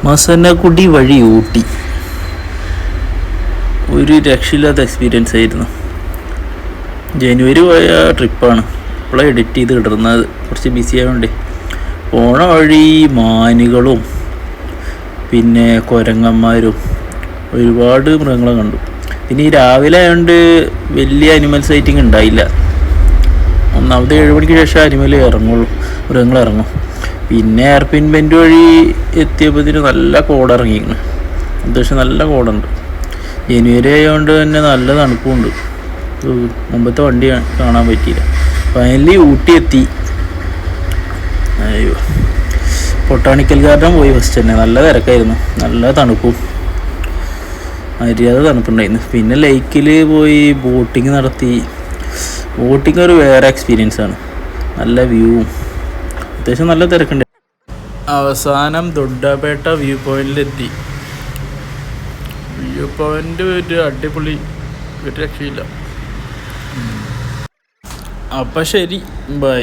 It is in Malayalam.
മസനഗുഡി വഴി ഊട്ടി ഒരു രക്ഷയില്ലാത്ത എക്സ്പീരിയൻസ് ആയിരുന്നു. ജനുവരി പോയ ട്രിപ്പാണ്. ഇപ്പോഴാണ് എഡിറ്റ് ചെയ്ത് ഇടുന്നത്, കുറച്ച് ബിസി ആയതുകൊണ്ട്. പോണ വഴി മാനുകളും പിന്നെ കുരങ്ങന്മാരും ഒരുപാട് മൃഗങ്ങളെ കണ്ടു. പിന്നെ ഈ രാവിലെ ആയതുകൊണ്ട് വലിയ അനിമൽ സൈറ്റിങ് ഉണ്ടായില്ല. ഒന്നാമത് 7 മണിക്ക് ശേഷം മൃഗങ്ങൾ ഇറങ്ങും. പിന്നെ എയർപിൻ ബെൻഡ് വഴി എത്തിയപ്പോൾ നല്ല കോടിറങ്ങിയിരുന്നു. അത്യാവശ്യം നല്ല കോടുണ്ട്. ജനുവരി ആയതുകൊണ്ട് തന്നെ നല്ല തണുപ്പുണ്ട്. മുമ്പത്തെ വണ്ടി കാണാൻ പറ്റിയില്ല. ഫൈനലി ഊട്ടി എത്തി. അയ്യോ, ബൊട്ടാണിക്കൽ ഗാർഡൻ പോയി ഫസ്റ്റ് തന്നെ. നല്ല തിരക്കായിരുന്നു, നല്ല തണുപ്പും മര്യാദ തണുപ്പുണ്ടായിരുന്നു. പിന്നെ ലേക്കിൽ പോയി ബോട്ടിങ് നടത്തി. ബോട്ടിങ് ഒരു വേറെ എക്സ്പീരിയൻസ് ആണ്. നല്ല വ്യൂവും അത്യാവശ്യം നല്ല തിരക്കുണ്ട്. അവസാനം ദൊഡ്ഡപേട്ട വ്യൂ പോയിന്റിലെത്തി. വ്യൂ പോയിന്റ് ഒരു അടിപൊളി, ഒരു രക്ഷയില്ല. അപ്പം ശരി, ബൈ.